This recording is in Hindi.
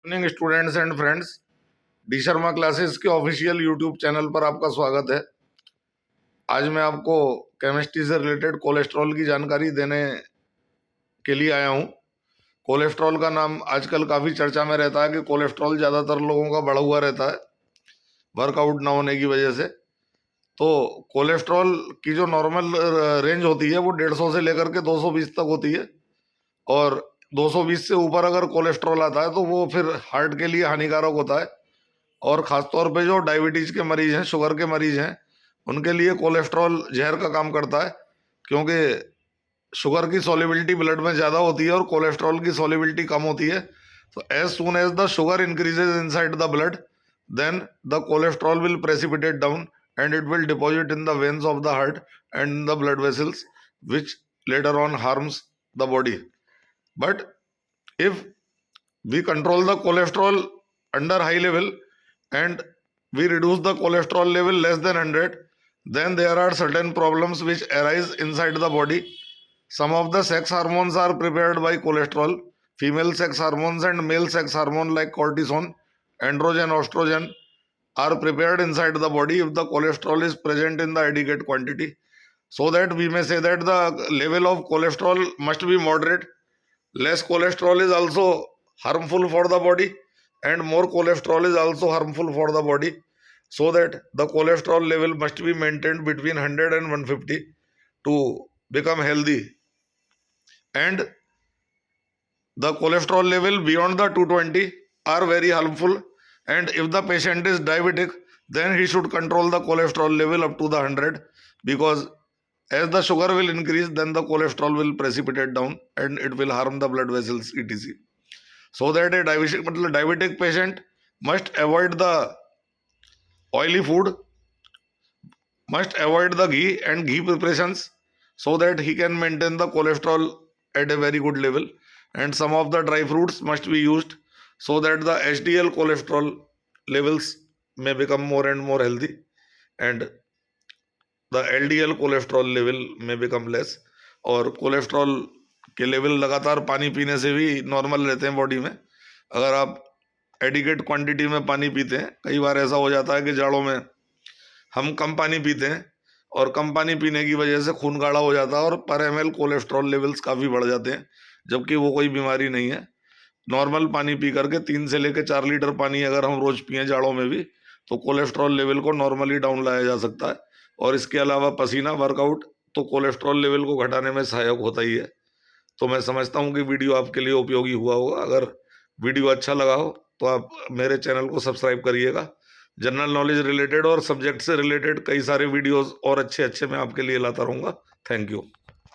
Evening students and friends, D Sharma classes के ऑफिशियल यूट्यूब चैनल पर आपका स्वागत है। आज मैं आपको केमिस्ट्री से रिलेटेड कोलेस्ट्रॉल की जानकारी देने के लिए आया हूँ। कोलेस्ट्रॉल का नाम आजकल काफ़ी चर्चा में रहता है कि कोलेस्ट्रॉल ज़्यादातर लोगों का बढ़ा हुआ रहता है वर्कआउट ना होने की वजह से। तो कोलेस्ट्रॉल की जो नॉर्मल रेंज होती है वो 150 से लेकर के 220 तक होती है, और 220 से ऊपर अगर कोलेस्ट्रॉल आता है तो वो फिर हार्ट के लिए हानिकारक होता है। और ख़ासतौर पे जो डायबिटीज़ के मरीज हैं, शुगर के मरीज हैं, उनके लिए कोलेस्ट्रॉल जहर का काम करता है, क्योंकि शुगर की सॉल्युबिलिटी ब्लड में ज़्यादा होती है और कोलेस्ट्रॉल की सॉल्युबिलिटी कम होती है। तो as soon as the sugar increases inside the blood, then the cholesterol will precipitate down and it will deposit in the veins of the heart and the blood vessels, which later on harms the body. But if we control the cholesterol under high level and we reduce the cholesterol level less than 100, then there are certain problems which arise inside the body. Some of the sex hormones are prepared by cholesterol. Female sex hormones and male sex hormone like cortisone, androgen, estrogen are prepared inside the body if the cholesterol is present in the adequate quantity. So that we may say that the level of cholesterol must be moderate. Less cholesterol is also harmful for the body, and more cholesterol is also harmful for the body. So that the cholesterol level must be maintained between 100 and 150 to become healthy. And the cholesterol level beyond the 220 are very harmful. And if the patient is diabetic, then he should control the cholesterol level up to the 100, because as the sugar will increase, then the cholesterol will precipitate down and it will harm the blood vessels etc. So that a diabetic patient must avoid the oily food, must avoid the ghee and ghee preparations, so that he can maintain the cholesterol at a very good level. And some of the dry fruits must be used so that the HDL cholesterol levels may become more and more healthy, and the LDL cholesterol level में बिकम लेस। और कोलेस्ट्रॉल के लेवल लगातार पानी पीने से भी नॉर्मल रहते हैं बॉडी में। अगर आप एडिकेट क्वांटिटी में पानी पीते हैं, कई बार ऐसा हो जाता है कि जाड़ों में हम कम पानी पीते हैं और कम पानी पीने की वजह से खून गाढ़ा हो जाता है और पर ml कोलेस्ट्रॉल लेवल्स काफ़ी बढ़ जाते हैं, जबकि वो कोई बीमारी नहीं है। नॉर्मल पानी पी करके 3 से लेकर 4 लीटर पानी अगर हम रोज पिए जाड़ों में भी, तो कोलेस्ट्रॉल लेवल को नॉर्मली डाउन लाया जा सकता है। और इसके अलावा पसीना, वर्कआउट तो कोलेस्ट्रॉल लेवल को घटाने में सहायक होता ही है। तो मैं समझता हूँ कि वीडियो आपके लिए उपयोगी हुआ होगा। अगर वीडियो अच्छा लगा हो तो आप मेरे चैनल को सब्सक्राइब करिएगा। जनरल नॉलेज रिलेटेड और सब्जेक्ट से रिलेटेड कई सारे वीडियोस और अच्छे मैं आपके लिए लाता रहूँगा। Thank you.